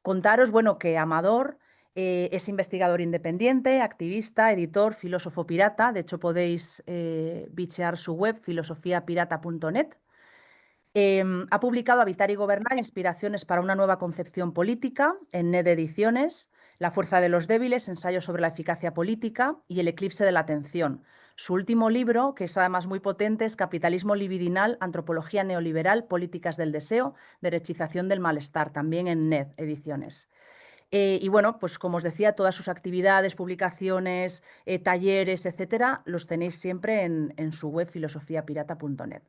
Contaros, bueno, que Amador es investigador independiente, activista, editor, filósofo pirata. De hecho, podéis bichear su web, filosofiapirata.net. Ha publicado Habitar y Gobernar, Inspiraciones para una nueva concepción política, en NED Ediciones, La fuerza de los débiles, ensayo sobre la eficacia política, y El eclipse de la atención. Su último libro, que es además muy potente, es Capitalismo libidinal, Antropología neoliberal, Políticas del deseo, Derechización del malestar, también en NED Ediciones. Y bueno, pues como os decía, todas sus actividades, publicaciones, talleres, etcétera, los tenéis siempre en su web filosofiapirata.net.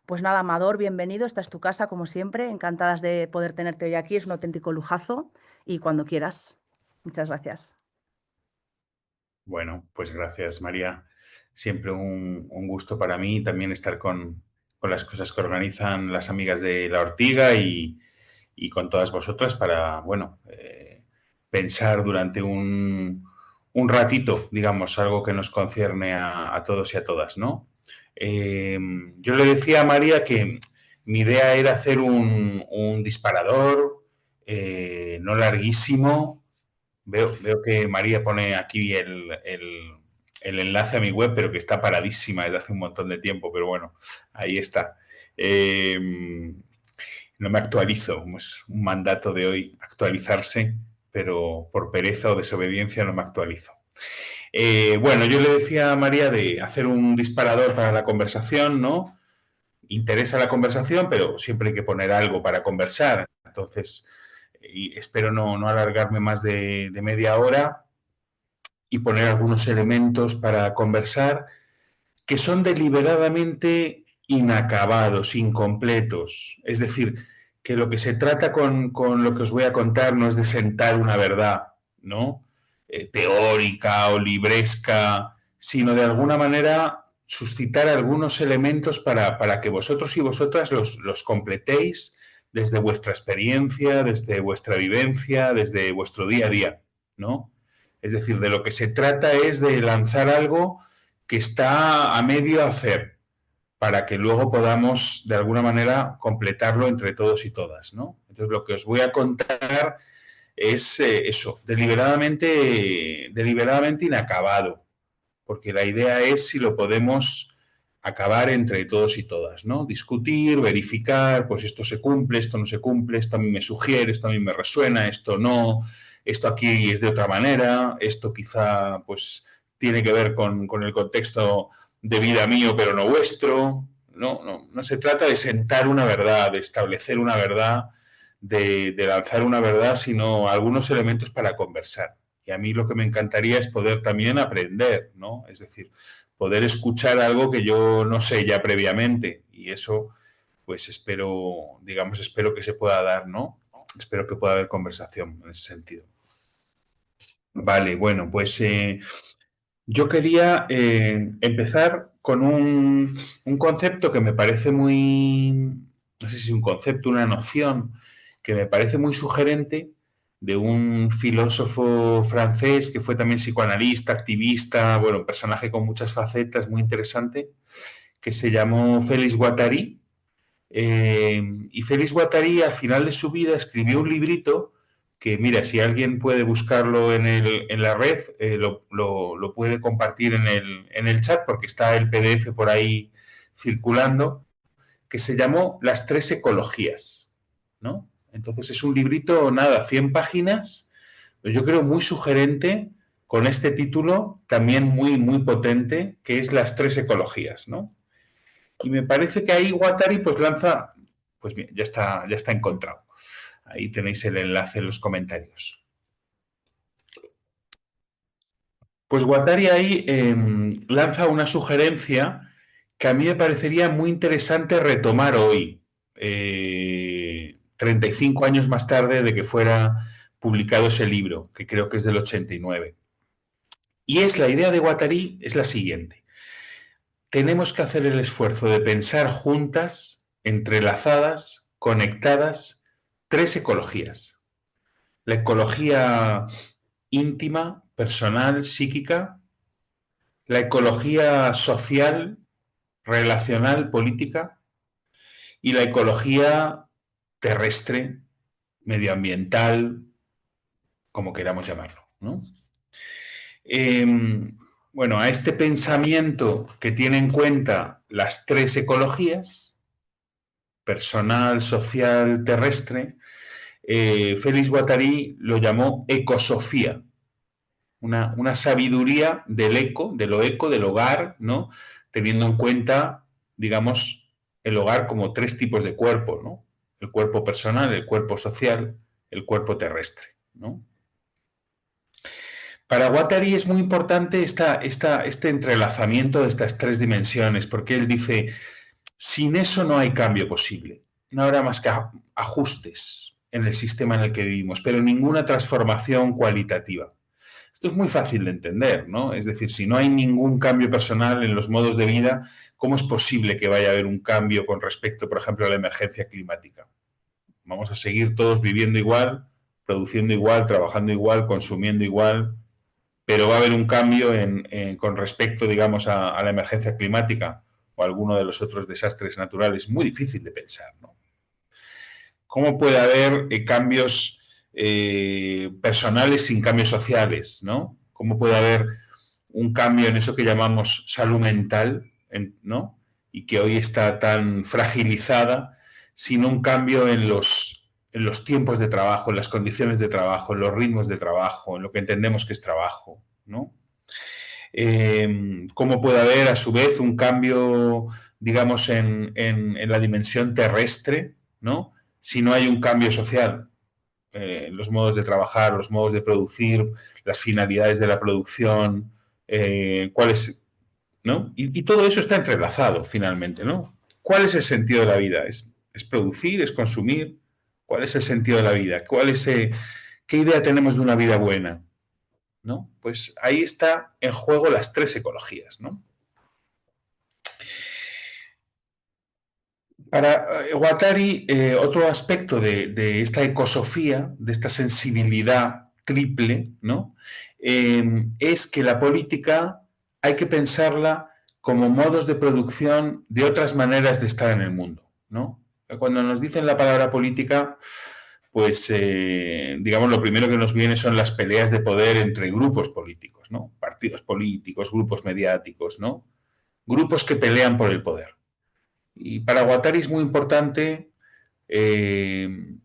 Pues nada, Amador, bienvenido. Esta es tu casa, como siempre. Encantadas de poder tenerte hoy aquí. Es un auténtico lujazo. Y cuando quieras. Muchas gracias. Bueno, pues gracias, María. Siempre un gusto para mí también estar con las cosas que organizan las amigas de La Ortiga y con todas vosotras para, bueno, pensar durante un ratito, digamos, algo que nos concierne a todos y a todas, ¿no? Yo le decía a María que mi idea era hacer un disparador, no larguísimo. Veo que María pone aquí el enlace a mi web, pero que está paradísima desde hace un montón de tiempo, pero bueno, ahí está. No me actualizo, es un mandato de hoy actualizarse, pero por pereza o desobediencia no me actualizo. Bueno, yo le decía a María de hacer un disparador para la conversación, ¿no? Interesa la conversación, pero siempre hay que poner algo para conversar. Entonces, y espero no alargarme más de media hora y poner algunos elementos para conversar que son deliberadamente inacabados, incompletos. Es decir, que lo que se trata con lo que os voy a contar no es de sentar una verdad, ¿no? Teórica o libresca, sino de alguna manera suscitar algunos elementos para que vosotros y vosotras los completéis desde vuestra experiencia, desde vuestra vivencia, desde vuestro día a día, ¿no? Es decir, de lo que se trata es de lanzar algo que está a medio hacer para que luego podamos de alguna manera completarlo entre todos y todas, ¿no? Entonces lo que os voy a contar es eso, deliberadamente inacabado, porque la idea es si lo podemos acabar entre todos y todas, ¿no? Discutir, verificar, pues esto se cumple, esto no se cumple, esto a mí me sugiere, esto a mí me resuena, esto no, esto aquí es de otra manera, esto quizá pues tiene que ver con el contexto de vida mío pero no vuestro, no se trata de sentar una verdad, de establecer una verdad, de lanzar una verdad, sino algunos elementos para conversar. Y a mí lo que me encantaría es poder también aprender, ¿no? Es decir, poder escuchar algo que yo no sé ya previamente. Y eso, pues espero que se pueda dar, ¿no? Espero que pueda haber conversación en ese sentido. Vale, bueno, pues yo quería empezar con un concepto que me parece muy, no sé si es un concepto, una noción, que me parece muy sugerente de un filósofo francés que fue también psicoanalista, activista, bueno, un personaje con muchas facetas, muy interesante, que se llamó Félix Guattari. Y Félix Guattari al final de su vida escribió un librito que, mira, si alguien puede buscarlo en la red, lo puede compartir en el chat porque está el PDF por ahí circulando, que se llamó Las tres ecologías, ¿no? Entonces es un librito, nada, 100 páginas, pues yo creo muy sugerente, con este título también muy potente, que es Las tres ecologías, ¿no? Y me parece que ahí Guattari pues lanza, pues bien, ya está encontrado. Ahí tenéis el enlace en los comentarios. Pues Guattari ahí lanza una sugerencia que a mí me parecería muy interesante retomar hoy, 35 años más tarde de que fuera publicado ese libro, que creo que es del 89. Y es la idea de Guattari, es la siguiente. Tenemos que hacer el esfuerzo de pensar juntas, entrelazadas, conectadas, tres ecologías. La ecología íntima, personal, psíquica, la ecología social, relacional, política y la ecología terrestre, medioambiental, como queramos llamarlo, ¿no? Bueno, a este pensamiento que tiene en cuenta las tres ecologías, personal, social, terrestre, Félix Guattari lo llamó ecosofía, una sabiduría del eco, del hogar, ¿no? Teniendo en cuenta, digamos, el hogar como tres tipos de cuerpo, ¿no? El cuerpo personal, el cuerpo social, el cuerpo terrestre, ¿no? Para Guattari es muy importante este entrelazamiento de estas tres dimensiones, porque él dice, sin eso no hay cambio posible. No habrá más que ajustes en el sistema en el que vivimos, pero ninguna transformación cualitativa. Esto es muy fácil de entender, ¿no? Es decir, si no hay ningún cambio personal en los modos de vida, ¿cómo es posible que vaya a haber un cambio con respecto, por ejemplo, a la emergencia climática? Vamos a seguir todos viviendo igual, produciendo igual, trabajando igual, consumiendo igual, pero va a haber un cambio con respecto, digamos, a la emergencia climática o a alguno de los otros desastres naturales. Muy difícil de pensar, ¿no? ¿Cómo puede haber cambios personales sin cambios sociales, ¿no? ¿Cómo puede haber un cambio en eso que llamamos salud mental, ¿no? Y que hoy está tan fragilizada, sin un cambio en los tiempos de trabajo, en las condiciones de trabajo, en los ritmos de trabajo, en lo que entendemos que es trabajo, ¿no? Cómo puede haber, a su vez, un cambio, digamos, en la dimensión terrestre, ¿no? Si no hay un cambio social, los modos de trabajar, los modos de producir, las finalidades de la producción, cuáles, ¿no? Y todo eso está entrelazado finalmente, ¿no? ¿Cuál es el sentido de la vida? ¿Es producir? ¿Es consumir? ¿Cuál es el sentido de la vida? ¿Qué idea tenemos de una vida buena? ¿No? Pues ahí está en juego las tres ecologías, ¿no? Para Guattari, otro aspecto esta ecosofía, de esta sensibilidad triple, ¿no? Es que la política hay que pensarla como modos de producción de otras maneras de estar en el mundo, ¿no? Cuando nos dicen la palabra política, pues digamos lo primero que nos viene son las peleas de poder entre grupos políticos, ¿no? Partidos políticos, grupos mediáticos, ¿no? Grupos que pelean por el poder. Y para Guattari es muy importante eh,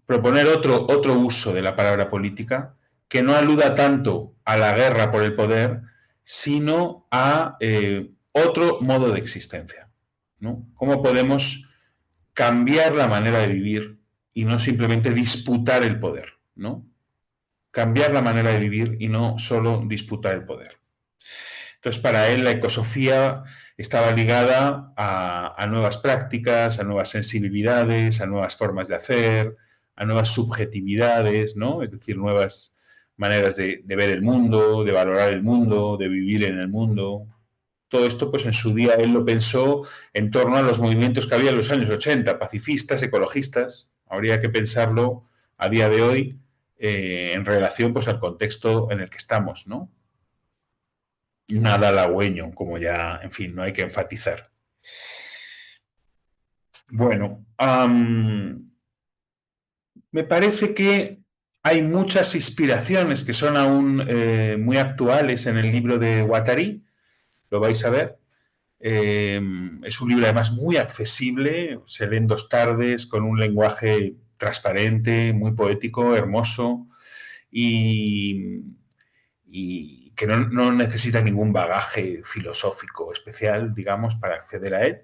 proponer otro uso de la palabra política que no aluda tanto a la guerra por el poder, sino a otro modo de existencia, ¿no? ¿Cómo podemos cambiar la manera de vivir y no simplemente disputar el poder, ¿no? Cambiar la manera de vivir y no solo disputar el poder. Entonces, para él la ecosofía estaba ligada a nuevas prácticas, a nuevas sensibilidades, a nuevas formas de hacer, a nuevas subjetividades, ¿no? Es decir, nuevas maneras de ver el mundo, de valorar el mundo, de vivir en el mundo. Todo esto, pues en su día él lo pensó en torno a los movimientos que había en los años 80, pacifistas, ecologistas. Habría que pensarlo a día de hoy en relación pues, al contexto en el que estamos, ¿no? Nada halagüeño, como ya, en fin, no hay que enfatizar. Bueno, me parece que hay muchas inspiraciones que son aún muy actuales en el libro de Guattari, lo vais a ver. Es un libro además muy accesible, se lee en 2 tardes, con un lenguaje transparente, muy poético, hermoso y, y que no necesita ningún bagaje filosófico especial, digamos, para acceder a él.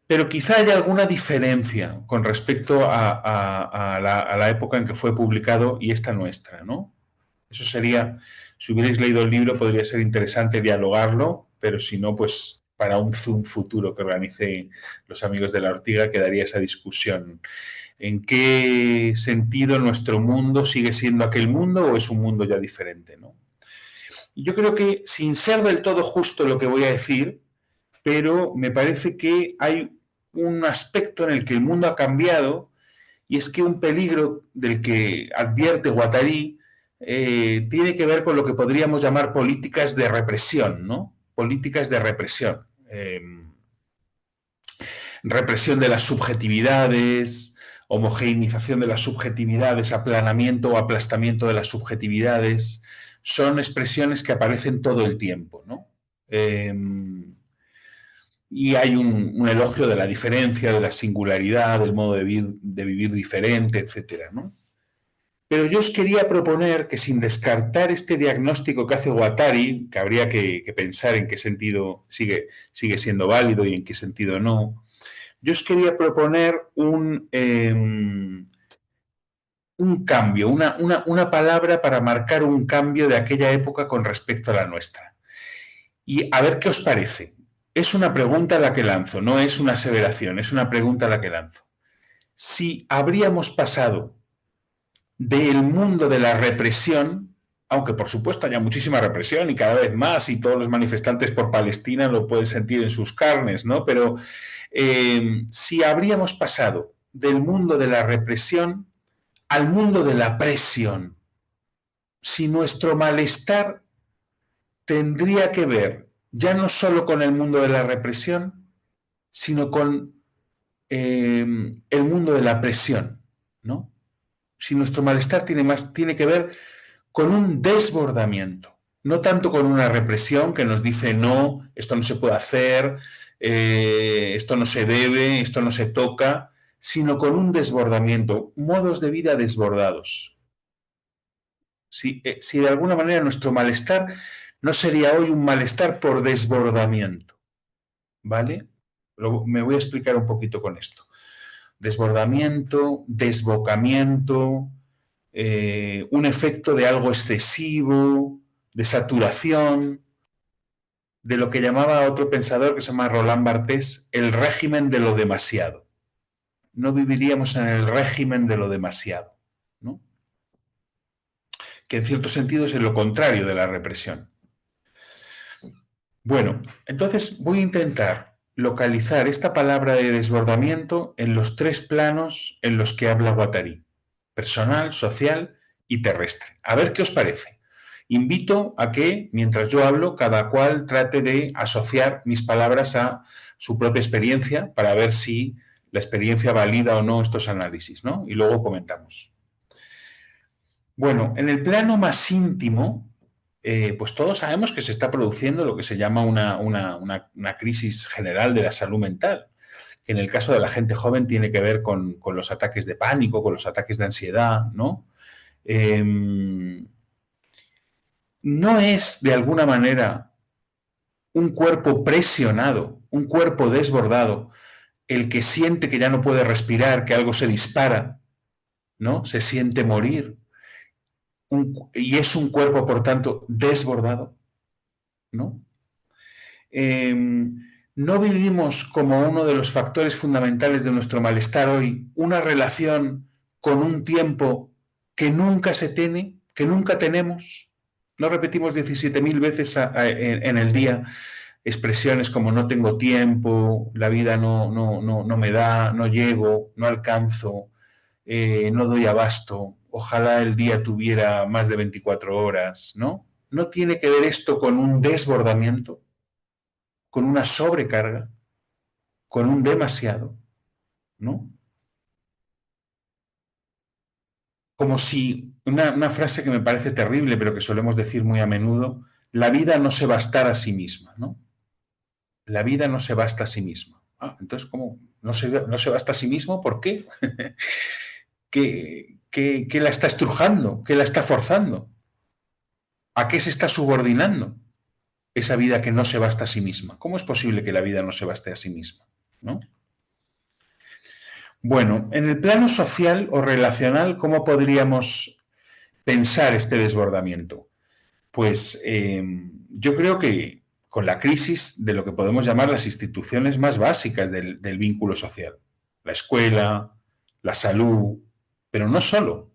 Pero quizá haya alguna diferencia con respecto a la época en que fue publicado y esta nuestra, ¿no? Eso sería, si hubierais leído el libro, podría ser interesante dialogarlo, pero si no, pues para un Zoom futuro que organice los amigos de la Ortiga quedaría esa discusión. ¿En qué sentido nuestro mundo sigue siendo aquel mundo o es un mundo ya diferente, ¿no? Yo creo que, sin ser del todo justo lo que voy a decir, pero me parece que hay un aspecto en el que el mundo ha cambiado y es que un peligro del que advierte Guattari tiene que ver con lo que podríamos llamar políticas de represión, ¿no? Políticas de represión. represión de las subjetividades, homogeneización de las subjetividades, aplanamiento o aplastamiento de las subjetividades, son expresiones que aparecen todo el tiempo, ¿no? Y hay un elogio de la diferencia, de la singularidad, del modo de vivir diferente, etcétera, ¿no? Pero yo os quería proponer que sin descartar este diagnóstico que hace Guattari, que habría que pensar en qué sentido sigue siendo válido y en qué sentido no, yo os quería proponer un cambio, una palabra para marcar un cambio de aquella época con respecto a la nuestra. Y a ver qué os parece. Es una pregunta a la que lanzo, no es una aseveración, es una pregunta a la que lanzo. Si habríamos pasado del mundo de la represión, aunque por supuesto haya muchísima represión y cada vez más, y todos los manifestantes por Palestina lo pueden sentir en sus carnes, ¿no? Pero si habríamos pasado del mundo de la represión al mundo de la presión, si nuestro malestar tendría que ver ya no solo con el mundo de la represión, sino con el mundo de la presión, ¿no? Si nuestro malestar tiene que ver con un desbordamiento, no tanto con una represión que nos dice no, esto no se puede hacer, esto no se debe, esto no se toca, sino con un desbordamiento, modos de vida desbordados. Si de alguna manera nuestro malestar no sería hoy un malestar por desbordamiento, ¿vale? Me voy a explicar un poquito con esto. Desbordamiento, desbocamiento, un efecto de algo excesivo, de saturación, de lo que llamaba otro pensador que se llama Roland Barthes, el régimen de lo demasiado. No viviríamos en el régimen de lo demasiado, ¿no? Que en cierto sentido es lo contrario de la represión. Bueno, entonces voy a intentar localizar esta palabra de desbordamiento en los tres planos en los que habla Guattari: personal, social y terrestre. A ver qué os parece. Invito a que, mientras yo hablo, cada cual trate de asociar mis palabras a su propia experiencia para ver si la experiencia valida o no estos análisis, ¿no? Y luego comentamos. Bueno, en el plano más íntimo, pues todos sabemos que se está produciendo lo que se llama una crisis general de la salud mental, que en el caso de la gente joven tiene que ver con los ataques de pánico, con los ataques de ansiedad, ¿no? No es, de alguna manera, un cuerpo presionado, un cuerpo desbordado, el que siente que ya no puede respirar, que algo se dispara, ¿no? Se siente morir. Y es un cuerpo, por tanto, desbordado, ¿no? No vivimos como uno de los factores fundamentales de nuestro malestar hoy una relación con un tiempo que nunca se tiene, que nunca tenemos. No repetimos 17.000 veces en el día expresiones como no tengo tiempo, la vida no me da, no llego, no alcanzo, no doy abasto, ojalá el día tuviera más de 24 horas, ¿no? ¿No tiene que ver esto con un desbordamiento, con una sobrecarga, con un demasiado, ¿no? Como si, una frase que me parece terrible, pero que solemos decir muy a menudo: la vida no se bastará a sí misma, ¿no? La vida no se basta a sí misma. Entonces, ¿cómo? ¿No se basta a sí mismo? ¿Por qué? ¿Qué la está estrujando? ¿Qué la está forzando? ¿A qué se está subordinando esa vida que no se basta a sí misma? ¿Cómo es posible que la vida no se baste a sí misma? ¿No? Bueno, en el plano social o relacional, ¿cómo podríamos pensar este desbordamiento? Pues yo creo que con la crisis de lo que podemos llamar las instituciones más básicas del vínculo social: la escuela, la salud, pero no solo,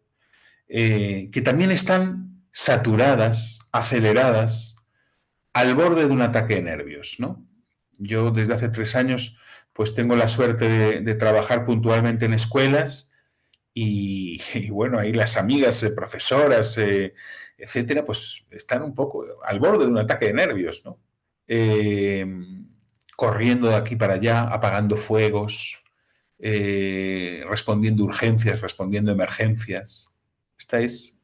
que también están saturadas, aceleradas, al borde de un ataque de nervios, ¿no? Yo desde hace 3 años pues tengo la suerte de trabajar puntualmente en escuelas y bueno, ahí las amigas, profesoras, etcétera, pues están un poco al borde de un ataque de nervios, ¿no? Eh, corriendo de aquí para allá, apagando fuegos, respondiendo urgencias, respondiendo emergencias. Esta es,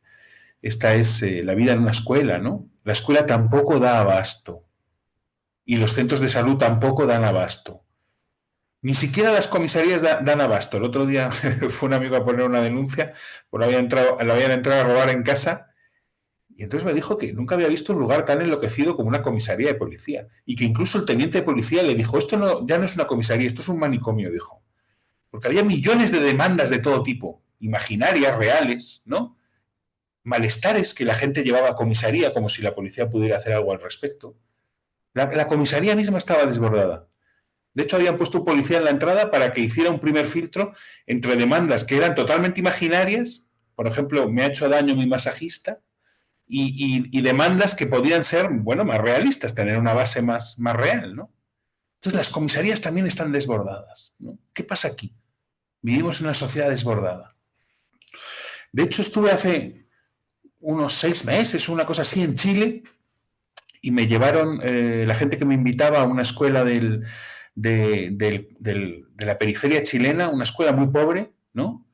esta es la vida en una escuela, ¿no? La escuela tampoco da abasto y los centros de salud tampoco dan abasto. Ni siquiera las comisarías dan abasto. El otro día fue un amigo a poner una denuncia, por le habían entrado a robar en casa y entonces me dijo que nunca había visto un lugar tan enloquecido como una comisaría de policía y que incluso el teniente de policía le dijo, esto no, ya no es una comisaría, esto es un manicomio, dijo. Porque había millones de demandas de todo tipo, imaginarias, reales, ¿no? Malestares que la gente llevaba a comisaría como si la policía pudiera hacer algo al respecto. La comisaría misma estaba desbordada. De hecho, habían puesto un policía en la entrada para que hiciera un primer filtro entre demandas que eran totalmente imaginarias, por ejemplo, me ha hecho daño mi masajista, y demandas que podían ser, bueno, más realistas, tener una base más real, ¿no? Entonces, las comisarías también están desbordadas, ¿no? ¿Qué pasa aquí? Vivimos en una sociedad desbordada. De hecho, estuve hace unos 6 meses, una cosa así, en Chile, y me llevaron la gente que me invitaba a una escuela de la periferia chilena, una escuela muy pobre, ¿no?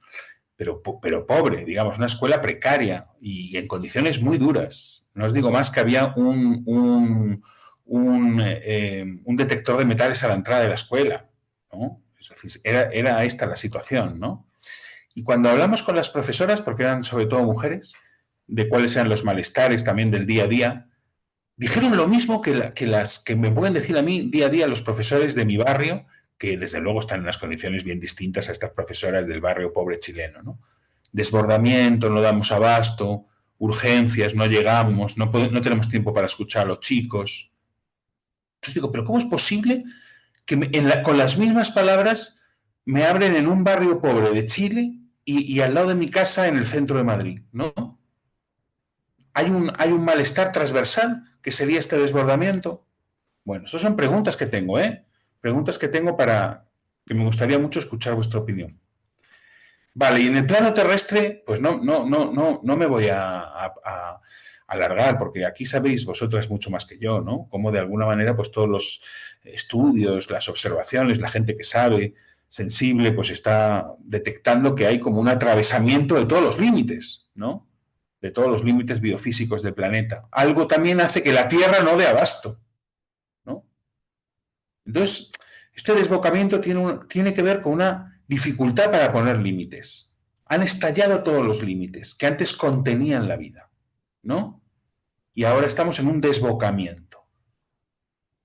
Pero pobre, digamos, una escuela precaria y en condiciones muy duras. No os digo más que había un detector de metales a la entrada de la escuela, ¿no? Es decir, era esta la situación, ¿no? Y cuando hablamos con las profesoras, porque eran sobre todo mujeres, de cuáles eran los malestares también del día a día, dijeron lo mismo que las que me pueden decir a mí día a día los profesores de mi barrio, que desde luego están en unas condiciones bien distintas a estas profesoras del barrio pobre chileno, ¿no? Desbordamiento, no damos abasto, urgencias, no llegamos, no tenemos tiempo para escuchar a los chicos. Entonces digo, pero ¿cómo es posible que con las mismas palabras me abren en un barrio pobre de Chile y al lado de mi casa en el centro de Madrid, ¿no? Hay un malestar transversal que sería este desbordamiento. Bueno, esas son preguntas que tengo, ¿eh? Preguntas que tengo para que me gustaría mucho escuchar vuestra opinión. Vale, y en el plano terrestre, pues no me voy a alargar, porque aquí sabéis vosotras mucho más que yo, ¿no? Cómo de alguna manera, pues todos los estudios, las observaciones, la gente que sabe, sensible, pues está detectando que hay como un atravesamiento de todos los límites, ¿no? De todos los límites biofísicos del planeta. Algo también hace que la Tierra no dé abasto, ¿no? Entonces, este desbocamiento tiene que ver con una dificultad para poner límites. Han estallado todos los límites que antes contenían la vida, ¿no? Y ahora estamos en un desbocamiento.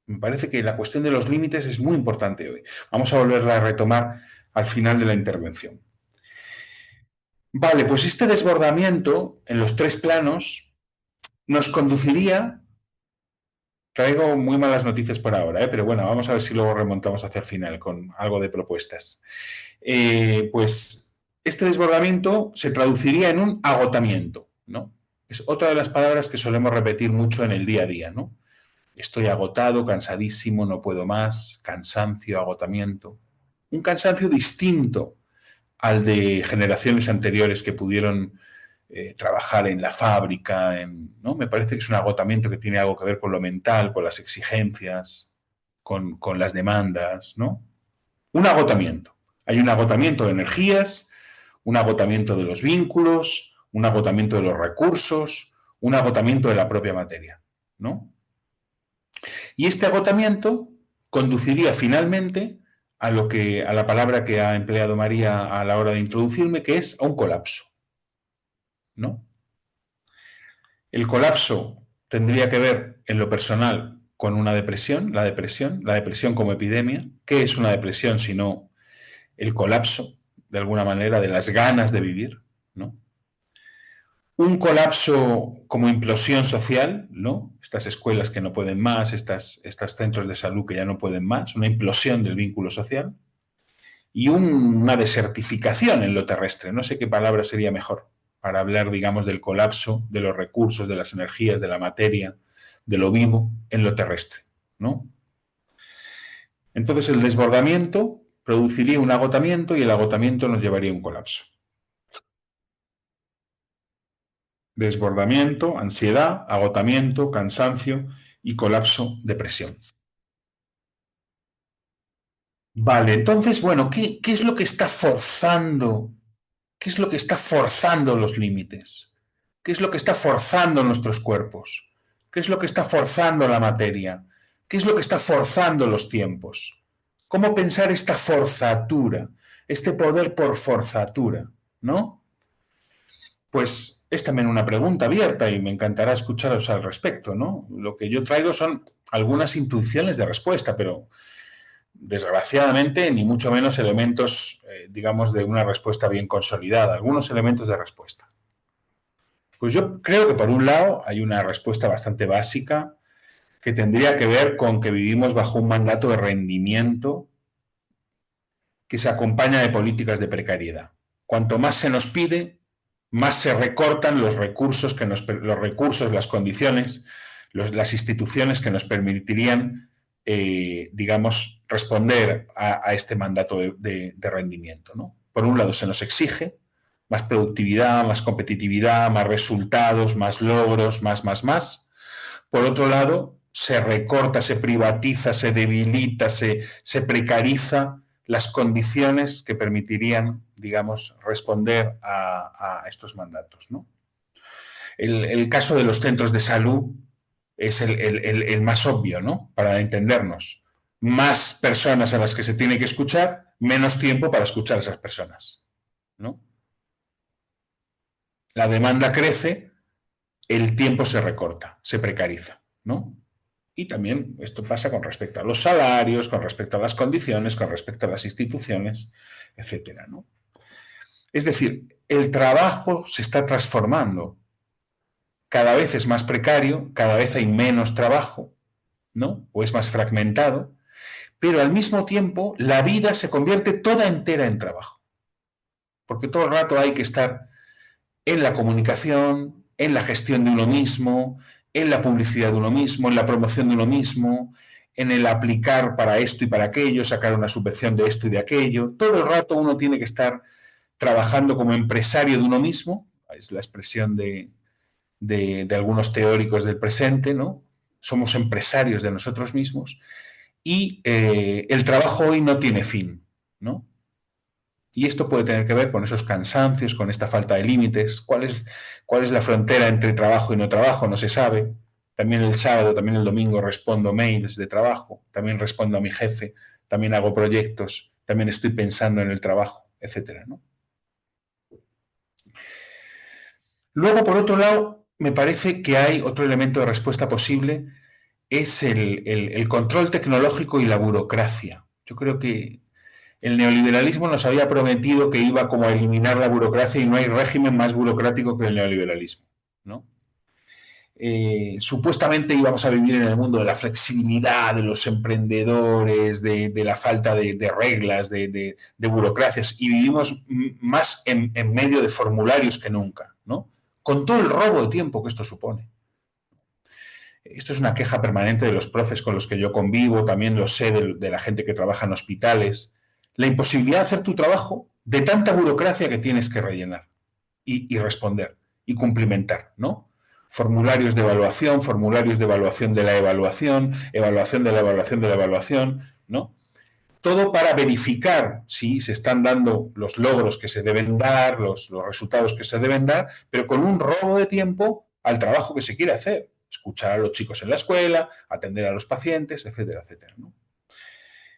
Me parece que la cuestión de los límites es muy importante hoy. Vamos a volverla a retomar al final de la intervención. Vale, pues este desbordamiento en los tres planos nos conduciría. Traigo muy malas noticias por ahora, pero bueno, vamos a ver si luego remontamos hacia el final con algo de propuestas. Pues este desbordamiento se traduciría en un agotamiento, ¿no? Es otra de las palabras que solemos repetir mucho en el día a día, ¿no? Estoy agotado, cansadísimo, no puedo más, cansancio, agotamiento. Un cansancio distinto al de generaciones anteriores que pudieron trabajar en la fábrica, ¿no? Me parece que es un agotamiento que tiene algo que ver con lo mental, con las exigencias, con las demandas, ¿no? Un agotamiento. Hay un agotamiento de energías, un agotamiento de los vínculos, un agotamiento de los recursos, un agotamiento de la propia materia, ¿no? Y este agotamiento conduciría finalmente a la palabra que ha empleado María a la hora de introducirme, que es a un colapso, ¿no? El colapso tendría que ver en lo personal con una depresión, la depresión como epidemia. ¿Qué es una depresión sino el colapso, de alguna manera, de las ganas de vivir, ¿no? Un colapso como implosión social, ¿no? Estas escuelas que no pueden más, estos centros de salud que ya no pueden más, una implosión del vínculo social y una desertificación en lo terrestre. No sé qué palabra sería mejor para hablar, digamos, del colapso de los recursos, de las energías, de la materia, de lo vivo en lo terrestre, ¿no? Entonces el desbordamiento produciría un agotamiento y el agotamiento nos llevaría a un colapso. Desbordamiento, ansiedad, agotamiento, cansancio y colapso, depresión. Vale, entonces, bueno, ¿qué es lo que está forzando? ¿Qué es lo que está forzando los límites? ¿Qué es lo que está forzando nuestros cuerpos? ¿Qué es lo que está forzando la materia? ¿Qué es lo que está forzando los tiempos? ¿Cómo pensar esta forzatura, este poder por forzatura, ¿no? Pues es también una pregunta abierta y me encantará escucharos al respecto, ¿no? Lo que yo traigo son algunas intuiciones de respuesta, pero desgraciadamente ni mucho menos elementos, digamos, de una respuesta bien consolidada, algunos elementos de respuesta. Pues yo creo que por un lado hay una respuesta bastante básica que tendría que ver con que vivimos bajo un mandato de rendimiento que se acompaña de políticas de precariedad. Cuanto más se nos pide, más se recortan los recursos, las condiciones, las instituciones que nos permitirían, digamos, responder a este mandato de rendimiento, ¿no? Por un lado, se nos exige más productividad, más competitividad, más resultados, más logros, más. Por otro lado, se recorta, se privatiza, se debilita, se precariza las condiciones que permitirían, digamos, responder a estos mandatos, ¿no? El caso de los centros de salud es el más obvio, ¿no? Para entendernos. Más personas a las que se tiene que escuchar, menos tiempo para escuchar a esas personas, ¿no? La demanda crece, el tiempo se recorta, se precariza, ¿no? Y también esto pasa con respecto a los salarios, con respecto a las condiciones, con respecto a las instituciones, etcétera, ¿no? Es decir, el trabajo se está transformando. Cada vez es más precario, cada vez hay menos trabajo, ¿no? O es más fragmentado, pero al mismo tiempo la vida se convierte toda entera en trabajo. Porque todo el rato hay que estar en la comunicación, en la gestión de uno mismo, en la publicidad de uno mismo, en la promoción de uno mismo, en el aplicar para esto y para aquello, sacar una subvención de esto y de aquello. Todo el rato uno tiene que estar trabajando como empresario de uno mismo, es la expresión de algunos teóricos del presente, ¿no? Somos empresarios de nosotros mismos y el trabajo hoy no tiene fin, ¿no? Y esto puede tener que ver con esos cansancios, con esta falta de límites. ¿Cuál es la frontera entre trabajo y no trabajo? No se sabe. También el sábado, también el domingo respondo mails de trabajo, también respondo a mi jefe, también hago proyectos, también estoy pensando en el trabajo, etcétera, ¿no? Luego, por otro lado, me parece que hay otro elemento de respuesta posible, es el control tecnológico y la burocracia. Yo creo que el neoliberalismo nos había prometido que iba como a eliminar la burocracia y no hay régimen más burocrático que el neoliberalismo, ¿no? Supuestamente íbamos a vivir en el mundo de la flexibilidad, de los emprendedores, de la falta de reglas, de burocracias, y vivimos más en medio de formularios que nunca, ¿no? Con todo el robo de tiempo que esto supone. Esto es una queja permanente de los profes con los que yo convivo, también lo sé de la gente que trabaja en hospitales. La imposibilidad de hacer tu trabajo de tanta burocracia que tienes que rellenar y responder y cumplimentar, ¿no? Formularios de evaluación de la evaluación, evaluación de la evaluación de la evaluación, ¿no? Todo para verificar si se están dando los logros que se deben dar, los resultados que se deben dar, pero con un robo de tiempo al trabajo que se quiere hacer. Escuchar a los chicos en la escuela, atender a los pacientes, etcétera, etcétera, ¿no?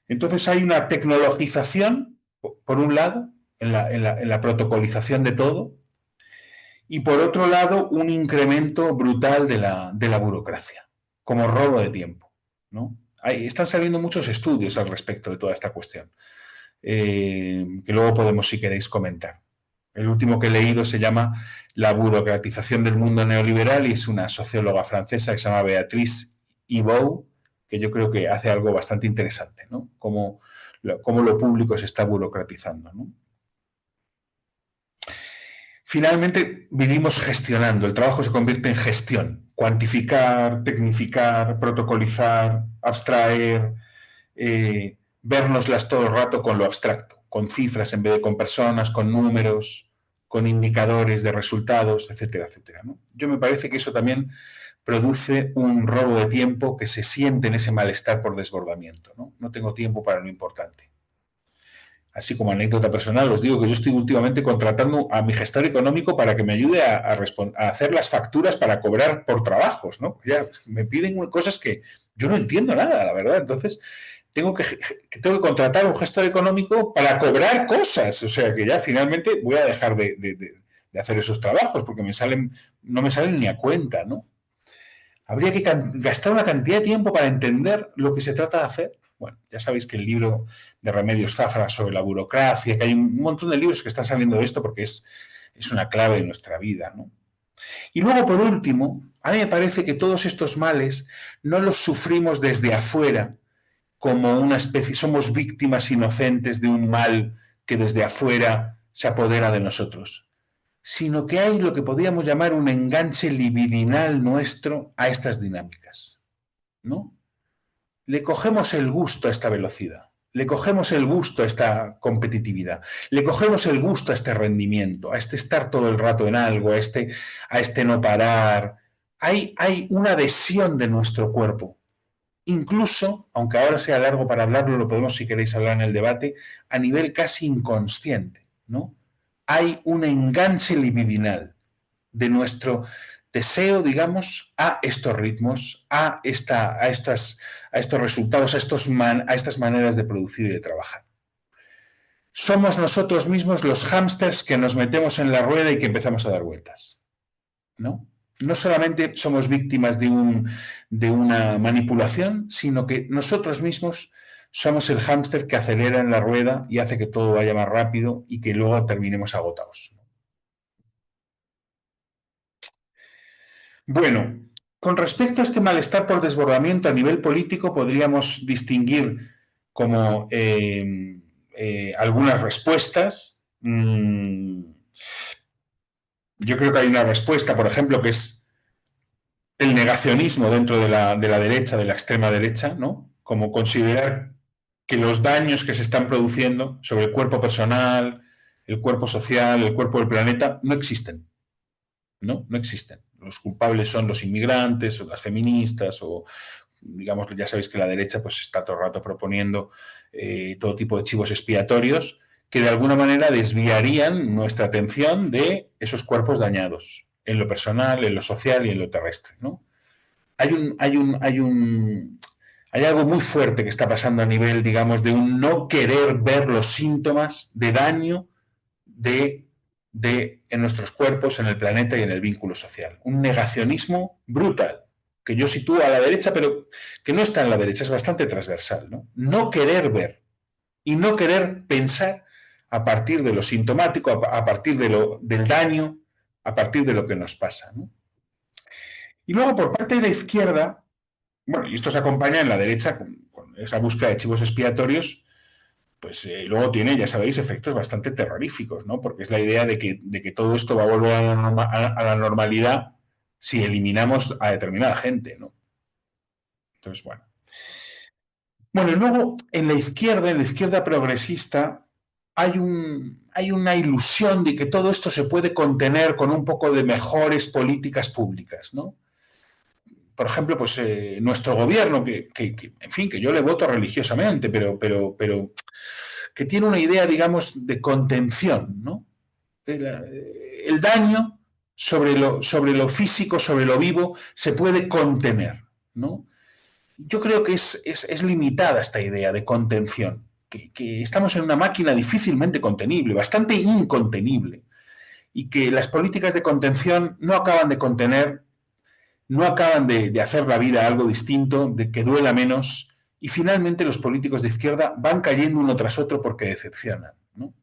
Entonces hay una tecnologización, por un lado, en la protocolización de todo, y por otro lado, un incremento brutal de la burocracia, como robo de tiempo, ¿no? Están saliendo muchos estudios al respecto de toda esta cuestión, que luego podemos, si queréis, comentar. El último que he leído se llama La burocratización del mundo neoliberal y es una socióloga francesa que se llama Beatrice Ibow, que yo creo que hace algo bastante interesante, ¿no? Cómo lo público se está burocratizando, ¿no? Finalmente vivimos gestionando, el trabajo se convierte en gestión, cuantificar, tecnificar, protocolizar, abstraer, vernoslas todo el rato con lo abstracto, con cifras en vez de con personas, con números, con indicadores de resultados, etcétera, etcétera, ¿no? Yo me parece que eso también produce un robo de tiempo que se siente en ese malestar por desbordamiento, ¿no? No tengo tiempo para lo importante. así como anécdota personal, os digo que yo estoy últimamente contratando a mi gestor económico para que me ayude a hacer las facturas para cobrar por trabajos, ¿no? Ya me piden cosas que yo no entiendo nada, la verdad. Entonces, tengo que contratar a un gestor económico para cobrar cosas. O sea, que ya finalmente voy a dejar de hacer esos trabajos porque no me salen ni a cuenta, ¿no? Habría que gastar una cantidad de tiempo para entender lo que se trata de hacer. Bueno, ya sabéis que el libro de Remedios Zafra sobre la burocracia, que hay un montón de libros que están saliendo de esto porque es una clave de nuestra vida, ¿no? Y luego, por último, a mí me parece que todos estos males no los sufrimos desde afuera como una especie, somos víctimas inocentes de un mal que desde afuera se apodera de nosotros, sino que hay lo que podríamos llamar un enganche libidinal nuestro a estas dinámicas, ¿no? Le cogemos el gusto a esta velocidad, le cogemos el gusto a esta competitividad, le cogemos el gusto a este rendimiento, a este estar todo el rato en algo, a este no parar. Hay una adhesión de nuestro cuerpo. Incluso, aunque ahora sea largo para hablarlo, lo podemos, si queréis hablar en el debate, a nivel casi inconsciente, ¿no? Hay un enganche libidinal de nuestro deseo, digamos, a estos ritmos, a estos resultados, a estas maneras de producir y de trabajar. Somos nosotros mismos los hámsters que nos metemos en la rueda y que empezamos a dar vueltas, ¿no? No solamente somos víctimas de una manipulación, sino que nosotros mismos somos el hámster que acelera en la rueda y hace que todo vaya más rápido y que luego terminemos agotados. Bueno, con respecto a este malestar por desbordamiento a nivel político, podríamos distinguir como algunas respuestas. Yo creo que hay una respuesta, por ejemplo, que es el negacionismo dentro de la derecha, de la extrema derecha, ¿no? Como considerar que los daños que se están produciendo sobre el cuerpo personal, el cuerpo social, el cuerpo del planeta, no existen. ¿No? No existen. Los culpables son los inmigrantes o las feministas o, digamos, ya sabéis que la derecha pues está todo el rato proponiendo todo tipo de chivos expiatorios que de alguna manera desviarían nuestra atención de esos cuerpos dañados, en lo personal, en lo social y en lo terrestre, ¿no? Hay algo muy fuerte que está pasando a nivel, digamos, de un no querer ver los síntomas de daño en nuestros cuerpos, en el planeta y en el vínculo social. Un negacionismo brutal, que yo sitúo a la derecha, pero que no está en la derecha, es bastante transversal. No querer ver y no querer pensar a partir de lo sintomático, a partir del daño, a partir de lo que nos pasa, ¿no? Y luego, por parte de la izquierda, bueno, y esto se acompaña en la derecha con esa búsqueda de chivos expiatorios, pues luego tiene, ya sabéis, efectos bastante terroríficos, ¿no? Porque es la idea de que todo esto va a volver a la normalidad si eliminamos a determinada gente, ¿no? Entonces, bueno. Bueno, y luego en la izquierda progresista, hay una ilusión de que todo esto se puede contener con un poco de mejores políticas públicas, ¿no? Por ejemplo, pues nuestro gobierno, en fin, que yo le voto religiosamente, pero que tiene una idea, digamos, de contención, ¿no? El daño sobre lo físico, sobre lo vivo, se puede contener, ¿no? Yo creo que es limitada esta idea de contención, que estamos en una máquina difícilmente contenible, bastante incontenible, y que las políticas de contención no acaban de contener, no acaban de hacer la vida algo distinto, de que duela menos, y finalmente los políticos de izquierda van cayendo uno tras otro porque decepcionan, ¿no?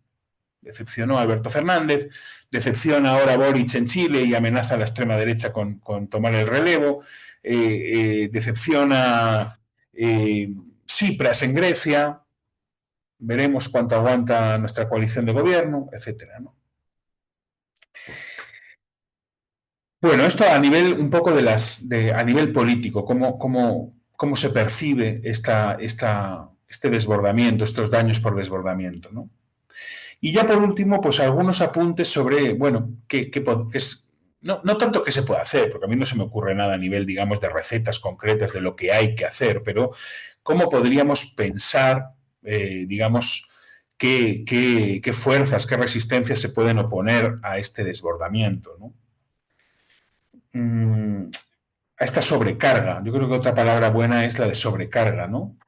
Decepcionó a Alberto Fernández, decepciona ahora a Boric en Chile y amenaza a la extrema derecha con tomar el relevo, decepciona Tsipras en Grecia, veremos cuánto aguanta nuestra coalición de gobierno, etcétera, ¿no? Bueno, esto a nivel un poco a nivel político, cómo se percibe este desbordamiento, estos daños por desbordamiento, ¿no? Y ya por último, pues algunos apuntes sobre, bueno, no tanto qué se puede hacer, porque a mí no se me ocurre nada a nivel, digamos, de recetas concretas de lo que hay que hacer, pero cómo podríamos pensar, digamos, qué fuerzas, qué resistencias se pueden oponer a este desbordamiento, ¿no? A esta sobrecarga. Yo creo que otra palabra buena es la de sobrecarga, ¿no?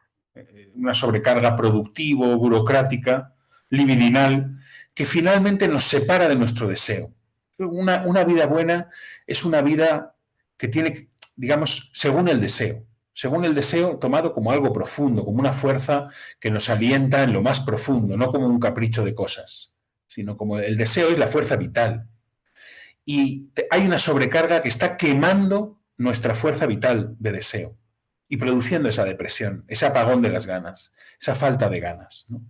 Una sobrecarga productivo, burocrática, libidinal, que finalmente nos separa de nuestro deseo. Una vida buena es una vida que tiene, digamos, según el deseo tomado como algo profundo, como una fuerza que nos alienta en lo más profundo, no como un capricho de cosas, sino como el deseo es la fuerza vital. Y hay una sobrecarga que está quemando nuestra fuerza vital de deseo y produciendo esa depresión, ese apagón de las ganas, esa falta de ganas, ¿no?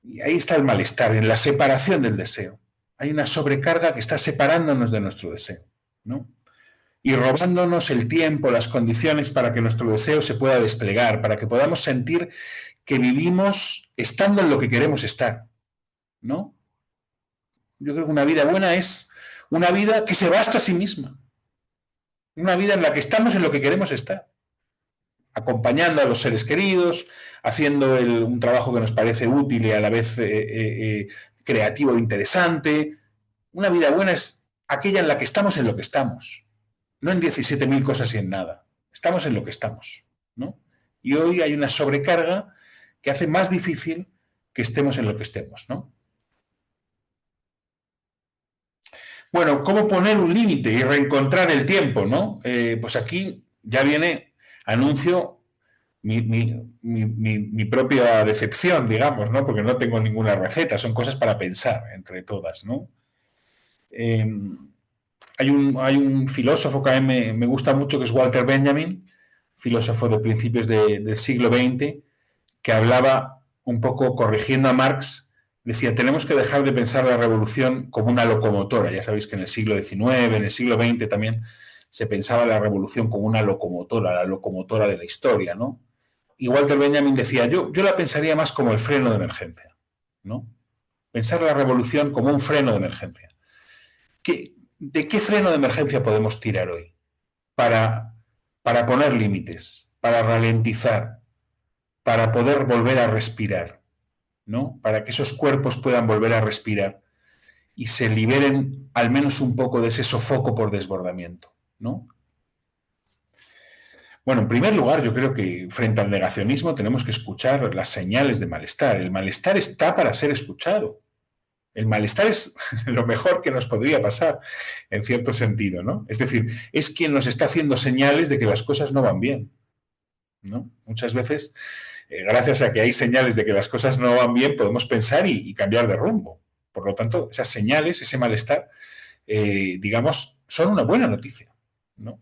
Y ahí está el malestar, en la separación del deseo. Hay una sobrecarga que está separándonos de nuestro deseo, ¿no? Y robándonos el tiempo, las condiciones para que nuestro deseo se pueda desplegar, para que podamos sentir que vivimos estando en lo que queremos estar, ¿no? Yo creo que una vida buena es una vida que se basta a sí misma, una vida en la que estamos en lo que queremos estar, acompañando a los seres queridos, haciendo un trabajo que nos parece útil y a la vez creativo e interesante. Una vida buena es aquella en la que estamos en lo que estamos, no en 17.000 cosas y en nada. Estamos en lo que estamos, ¿no? Y hoy hay una sobrecarga que hace más difícil que estemos en lo que estemos, ¿no? Bueno, ¿cómo poner un límite y reencontrar el tiempo, ¿no? Pues aquí ya viene, anuncio mi propia decepción, digamos, ¿no? Porque no tengo ninguna receta, son cosas para pensar entre todas, ¿no? Eh, hay un filósofo que a mí me gusta mucho, que es Walter Benjamin, filósofo de principios del siglo XX, que hablaba un poco corrigiendo a Marx, decía, tenemos que dejar de pensar la revolución como una locomotora. Ya sabéis que en el siglo XIX, en el siglo XX también se pensaba la revolución como una locomotora, la locomotora de la historia, ¿no? Y Walter Benjamin decía, yo la pensaría más como el freno de emergencia, ¿no? Pensar la revolución como un freno de emergencia. ¿De qué freno de emergencia podemos tirar hoy? Para, para poner límites, para ralentizar, para poder volver a respirar, ¿no? Para que esos cuerpos puedan volver a respirar y se liberen al menos un poco de ese sofoco por desbordamiento, ¿no? Bueno, en primer lugar, yo creo que frente al negacionismo tenemos que escuchar las señales de malestar. El malestar está para ser escuchado. El malestar es lo mejor que nos podría pasar, en cierto sentido, ¿no? Es decir, es quien nos está haciendo señales de que las cosas no van bien, ¿no? Muchas veces, gracias a que hay señales de que las cosas no van bien, podemos pensar y cambiar de rumbo. Por lo tanto, esas señales, ese malestar, digamos, son una buena noticia, ¿no?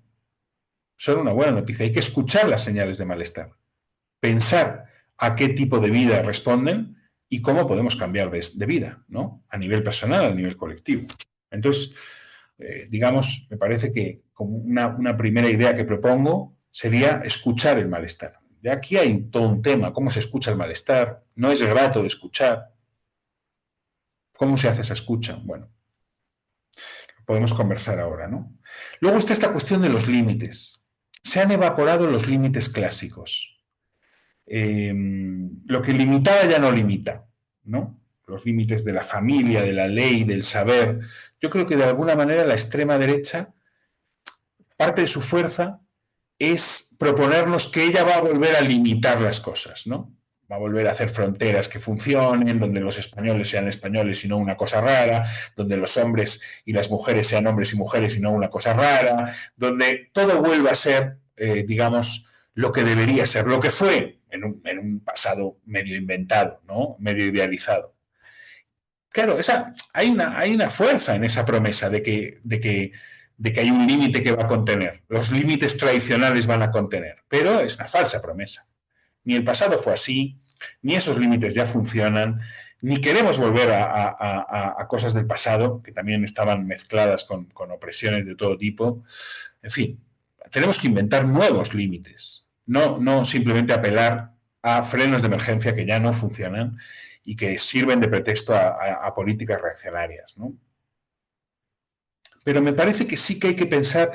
Son una buena noticia. Hay que escuchar las señales de malestar, pensar a qué tipo de vida responden y cómo podemos cambiar de vida, ¿no? A nivel personal, a nivel colectivo. Entonces, digamos, me parece que como una primera idea que propongo sería escuchar el malestar. De aquí hay todo un tema, cómo se escucha el malestar, no es grato de escuchar. ¿Cómo se hace esa escucha? Bueno, podemos conversar ahora, ¿no? Luego está esta cuestión de los límites. Se han evaporado los límites clásicos. Lo que limitaba ya no limita, ¿no? Los límites de la familia, de la ley, del saber. Yo creo que de alguna manera la extrema derecha, parte de su fuerza es proponernos que ella va a volver a limitar las cosas, ¿no? Va a volver a hacer fronteras que funcionen, donde los españoles sean españoles y no una cosa rara, donde los hombres y las mujeres sean hombres y mujeres y no una cosa rara, donde todo vuelva a ser, digamos, lo que debería ser, lo que fue en un pasado medio inventado, ¿no? Medio idealizado. Claro, hay una fuerza en esa promesa de que hay un límite que va a contener. Los límites tradicionales van a contener, pero es una falsa promesa. Ni el pasado fue así, ni esos límites ya funcionan, ni queremos volver a cosas del pasado que también estaban mezcladas con opresiones de todo tipo. En fin, tenemos que inventar nuevos límites, no simplemente apelar a frenos de emergencia que ya no funcionan y que sirven de pretexto a políticas reaccionarias, ¿no? Pero me parece que sí que hay que pensar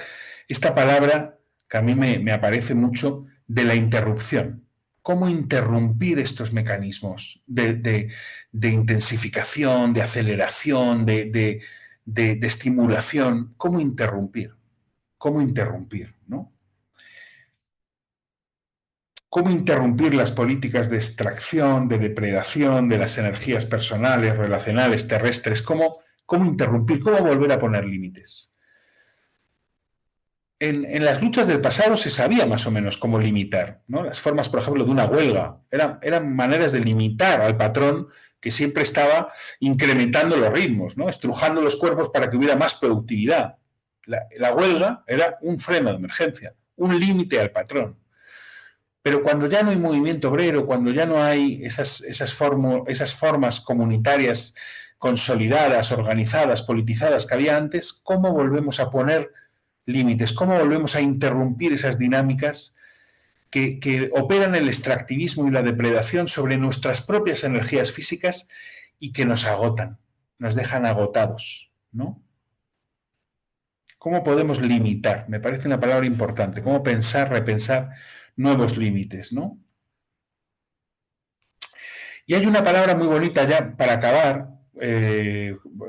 esta palabra que a mí me aparece mucho de la interrupción. cómo interrumpir estos mecanismos de intensificación, de aceleración, de estimulación, cómo interrumpir, ¿no? Cómo interrumpir las políticas de extracción, de depredación de las energías personales, relacionales, terrestres, cómo interrumpir, cómo volver a poner límites. En las luchas del pasado se sabía más o menos cómo limitar, ¿no? Las formas, por ejemplo, de una huelga eran maneras de limitar al patrón que siempre estaba incrementando los ritmos, ¿no? Estrujando los cuerpos para que hubiera más productividad. La huelga era un freno de emergencia, un límite al patrón. Pero cuando ya no hay movimiento obrero, cuando ya no hay esas formas comunitarias consolidadas, organizadas, politizadas que había antes, ¿cómo volvemos a poner límites? ¿Cómo volvemos a interrumpir esas dinámicas que operan el extractivismo y la depredación sobre nuestras propias energías físicas y que nos agotan, nos dejan agotados, ¿no? ¿Cómo podemos limitar? Me parece una palabra importante. ¿Cómo pensar, repensar nuevos límites, ¿no? Y hay una palabra muy bonita ya para acabar,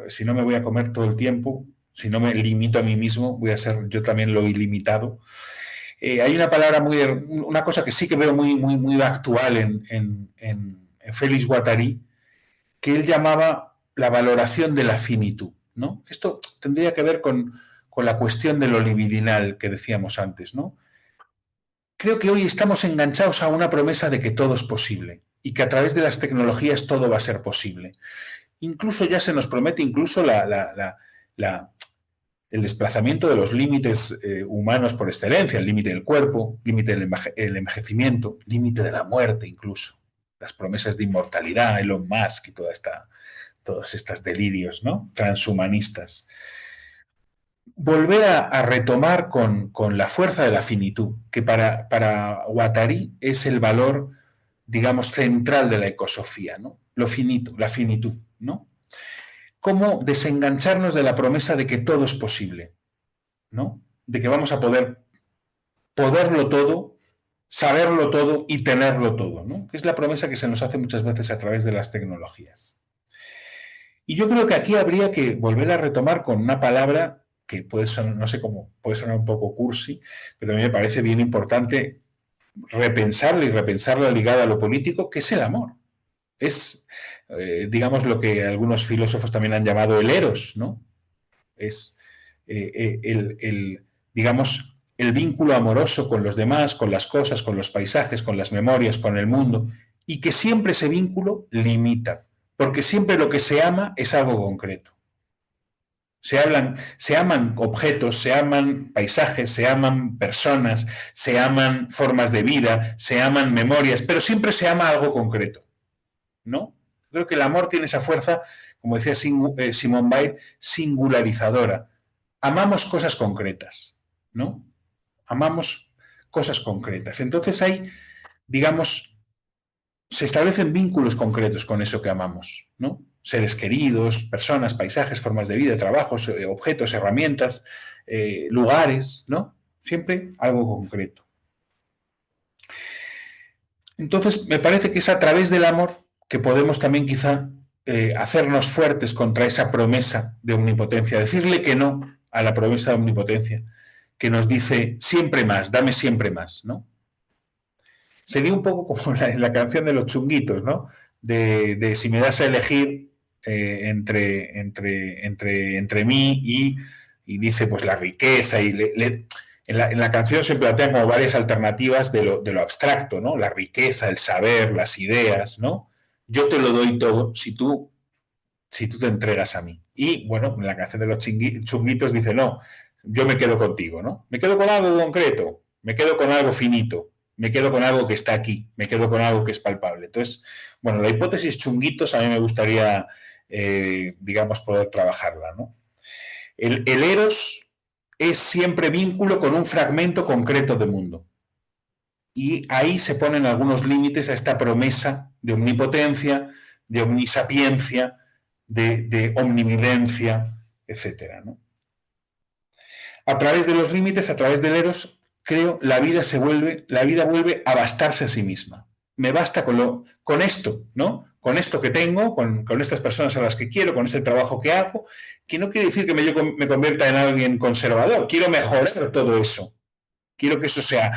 si no me voy a comer todo el tiempo, si no me limito a mí mismo, voy a ser yo también lo ilimitado. Hay una palabra una cosa que sí que veo muy actual en Félix Guattari, que él llamaba la valoración de la finitud, ¿no? Esto tendría que ver con la cuestión de lo libidinal que decíamos antes, ¿no? Creo que hoy estamos enganchados a una promesa de que todo es posible y que a través de las tecnologías todo va a ser posible. Incluso ya se nos promete incluso el desplazamiento de los límites humanos por excelencia, el límite del cuerpo, límite del envejecimiento, límite de la muerte incluso. Las promesas de inmortalidad, Elon Musk y todos estos delirios, ¿no? Transhumanistas. Volver a retomar con la fuerza de la finitud, que para Guattari es el valor, digamos, central de la ecosofía, ¿no? Lo finito, la finitud, ¿no? Cómo desengancharnos de la promesa de que todo es posible, ¿no? De que vamos a poderlo todo, saberlo todo y tenerlo todo, ¿no? Que es la promesa que se nos hace muchas veces a través de las tecnologías. Y yo creo que aquí habría que volver a retomar con una palabra que puede sonar, no sé cómo, puede sonar un poco cursi, pero a mí me parece bien importante repensarla ligada a lo político, que es el amor. Es, digamos, lo que algunos filósofos también han llamado el eros, ¿no? Es digamos, el vínculo amoroso con los demás, con las cosas, con los paisajes, con las memorias, con el mundo, y que siempre ese vínculo limita, porque siempre lo que se ama es algo concreto. Se aman objetos, se aman paisajes, se aman personas, se aman formas de vida, se aman memorias, pero siempre se ama algo concreto, ¿no? Creo que el amor tiene esa fuerza, como decía Simone Weil, singularizadora. Amamos cosas concretas, ¿no? Amamos cosas concretas. Entonces hay, digamos, se establecen vínculos concretos con eso que amamos, ¿no? Seres queridos, personas, paisajes, formas de vida, trabajos, objetos, herramientas, lugares, ¿no? Siempre algo concreto. Entonces, me parece que es a través del amor que podemos también quizá hacernos fuertes contra esa promesa de omnipotencia, decirle que no a la promesa de omnipotencia, que nos dice siempre más, dame siempre más, ¿no? Sería un poco como la canción de los chunguitos, ¿no? De si me das a elegir entre mí y dice pues la riqueza y en la canción se plantean como varias alternativas de lo abstracto, ¿no? La riqueza, el saber, las ideas, ¿no? Yo te lo doy todo si tú te entregas a mí. Y bueno, en la canción de los chunguitos dice, no, yo me quedo contigo, ¿no? Me quedo con algo concreto, me quedo con algo finito, me quedo con algo que está aquí, me quedo con algo que es palpable. Entonces, bueno, la hipótesis chunguitos a mí me gustaría, digamos, poder trabajarla, ¿no? El eros es siempre vínculo con un fragmento concreto de mundo. Y ahí se ponen algunos límites a esta promesa de omnipotencia, de omnisapiencia, de omnividencia, etcétera, ¿no? A través de los límites, a través del eros, creo, la vida vuelve a bastarse a sí misma. me basta con esto, ¿no? Con esto que tengo, con estas personas a las que quiero, con este trabajo que hago, que no quiere decir que yo me convierta en alguien conservador. Quiero mejorar todo eso. Quiero que eso sea,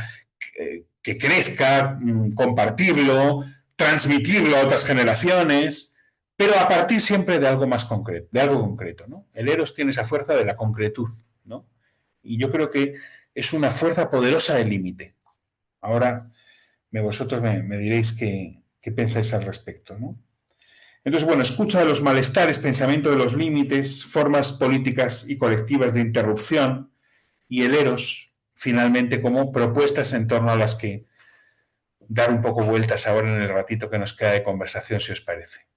que crezca, compartirlo, transmitirlo a otras generaciones, pero a partir siempre de algo más concreto, de algo concreto, ¿no? El Eros tiene esa fuerza de la concretud, ¿no? Y yo creo que es una fuerza poderosa del límite. Ahora vosotros me diréis qué pensáis al respecto, ¿no? Entonces, bueno, escucha de los malestares, pensamiento de los límites, formas políticas y colectivas de interrupción y el Eros, finalmente, como propuestas en torno a las que dar un poco vueltas ahora en el ratito que nos queda de conversación, si os parece.